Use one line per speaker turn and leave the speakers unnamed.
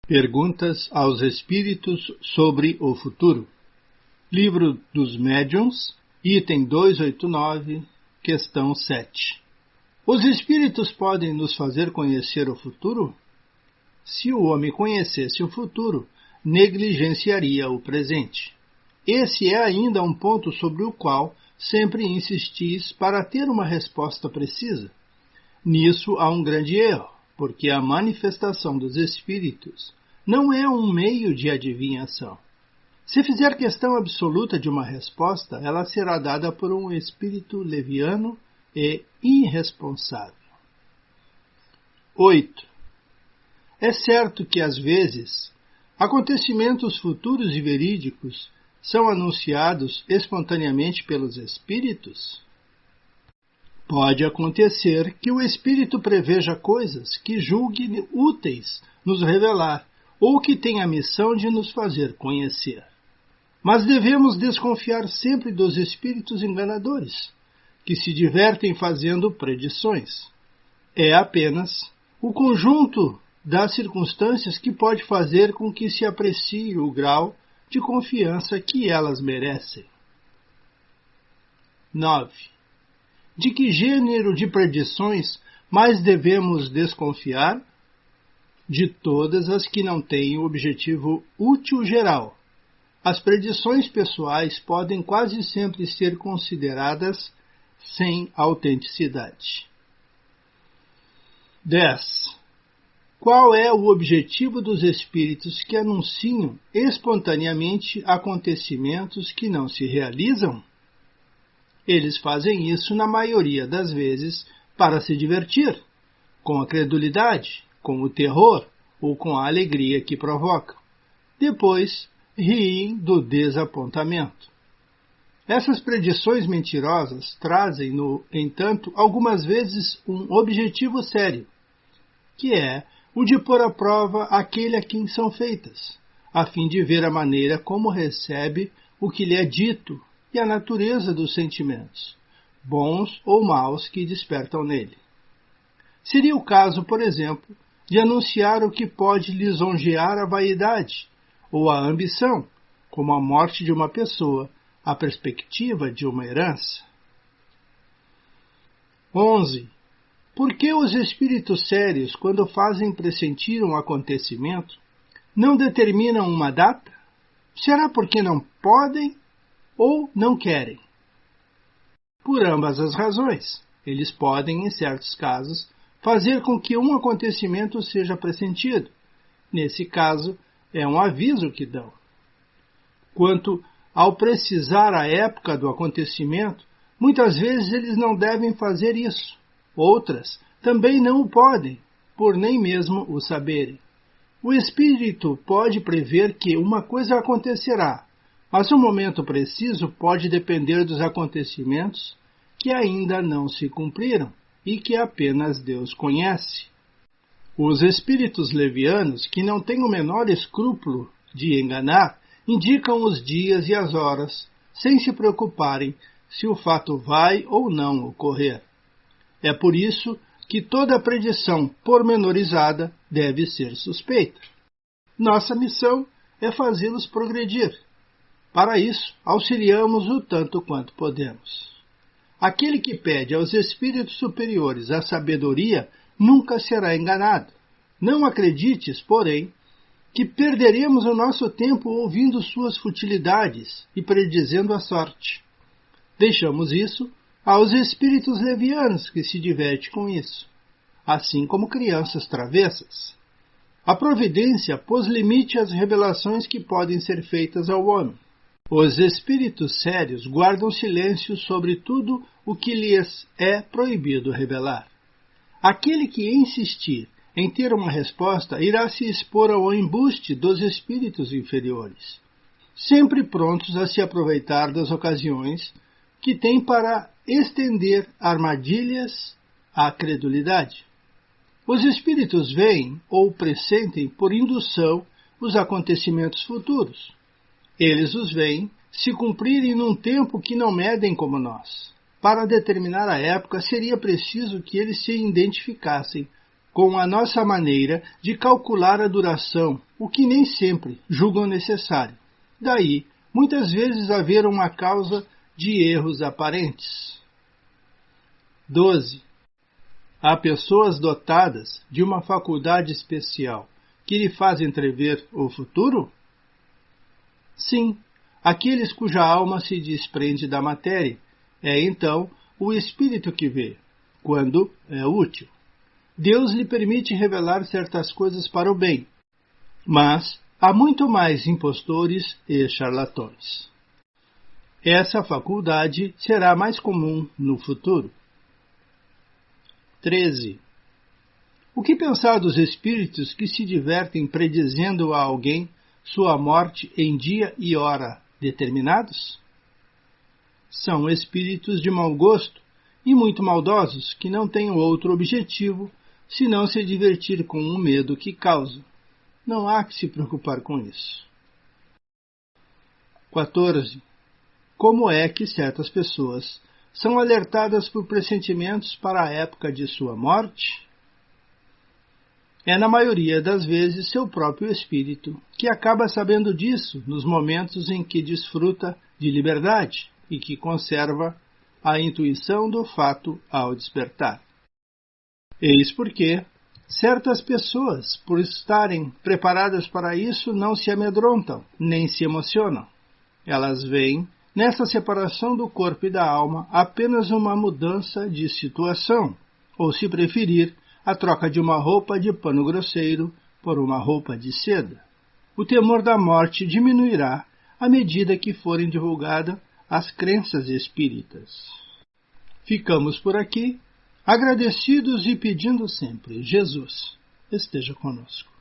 Perguntas aos Espíritos sobre o Futuro. Livro dos Médiuns, item 289, questão 7. Os Espíritos podem nos fazer conhecer o futuro? Se o homem conhecesse o futuro, negligenciaria o presente. Esse é ainda um ponto sobre o qual sempre insistis para ter uma resposta precisa. Nisso há um grande erro, porque a manifestação dos Espíritos não é um meio de adivinhação. Se fizer questão absoluta de uma resposta, ela será dada por um espírito leviano e irresponsável. 8. É certo que, às vezes, acontecimentos futuros e verídicos são anunciados espontaneamente pelos espíritos? Pode acontecer que o espírito preveja coisas que julgue úteis nos revelar ou que tenha a missão de nos fazer conhecer. Mas devemos desconfiar sempre dos espíritos enganadores, que se divertem fazendo predições. É apenas o conjunto das circunstâncias que pode fazer com que se aprecie o grau de confiança que elas merecem. 9. De que gênero de predições mais devemos desconfiar? De todas as que não têm o objetivo útil geral. As predições pessoais podem quase sempre ser consideradas sem autenticidade. 10. Qual é o objetivo dos espíritos que anunciam espontaneamente acontecimentos que não se realizam? Eles fazem isso, na maioria das vezes, para se divertir, com a credulidade, com o terror ou com a alegria que provocam. Depois, riem do desapontamento. Essas predições mentirosas trazem, no entanto, algumas vezes um objetivo sério, que é o de pôr à prova aquele a quem são feitas, a fim de ver a maneira como recebe o que lhe é dito e a natureza dos sentimentos, bons ou maus, que despertam nele. Seria o caso, por exemplo, de anunciar o que pode lisonjear a vaidade ou a ambição, como a morte de uma pessoa, a perspectiva de uma herança. 11. Por que os espíritos sérios, quando fazem pressentir um acontecimento, não determinam uma data? Será porque não podem ou não querem? Por ambas as razões. Eles podem, em certos casos, fazer com que um acontecimento seja pressentido. Nesse caso, é um aviso que dão. Quanto ao precisar a época do acontecimento, muitas vezes eles não devem fazer isso. Outras também não o podem, por nem mesmo o saberem. O espírito pode prever que uma coisa acontecerá, mas o momento preciso pode depender dos acontecimentos que ainda não se cumpriram e que apenas Deus conhece. Os espíritos levianos, que não têm o menor escrúpulo de enganar, indicam os dias e as horas, sem se preocuparem se o fato vai ou não ocorrer. É por isso que toda predição pormenorizada deve ser suspeita. Nossa missão é fazê-los progredir. Para isso, auxiliamos o tanto quanto podemos. Aquele que pede aos espíritos superiores a sabedoria nunca será enganado. Não acredites, porém, que perderemos o nosso tempo ouvindo suas futilidades e predizendo a sorte. Deixamos isso aos espíritos levianos, que se divertem com isso, assim como crianças travessas. A providência pôs limite às revelações que podem ser feitas ao homem. Os espíritos sérios guardam silêncio sobre tudo o que lhes é proibido revelar. Aquele que insistir em ter uma resposta irá se expor ao embuste dos espíritos inferiores, sempre prontos a se aproveitar das ocasiões que têm para estender armadilhas à credulidade. Os espíritos veem ou pressentem por indução os acontecimentos futuros. Eles os veem se cumprirem num tempo que não medem como nós. Para determinar a época, seria preciso que eles se identificassem com a nossa maneira de calcular a duração, o que nem sempre julgam necessário. Daí, muitas vezes haver uma causa de erros aparentes. 12. Há pessoas dotadas de uma faculdade especial que lhe faz entrever o futuro? Sim, aqueles cuja alma se desprende da matéria. É então o espírito que vê, quando é útil. Deus lhe permite revelar certas coisas para o bem, mas há muito mais impostores e charlatões. Essa faculdade será mais comum no futuro. 13. O que pensar dos espíritos que se divertem predizendo a alguém sua morte em dia e hora determinados? São espíritos de mau gosto e muito maldosos que não têm outro objetivo senão se divertir com o medo que causam. Não há que se preocupar com isso. 14. Como é que certas pessoas são alertadas por pressentimentos para a época de sua morte? É, na maioria das vezes, seu próprio espírito, que acaba sabendo disso nos momentos em que desfruta de liberdade e que conserva a intuição do fato ao despertar. Eis porque certas pessoas, por estarem preparadas para isso, não se amedrontam, nem se emocionam. Elas veem nessa separação do corpo e da alma apenas uma mudança de situação, ou, se preferir, a troca de uma roupa de pano grosseiro por uma roupa de seda. O temor da morte diminuirá à medida que forem divulgadas as crenças espíritas. Ficamos por aqui, agradecidos e pedindo sempre: Jesus esteja conosco.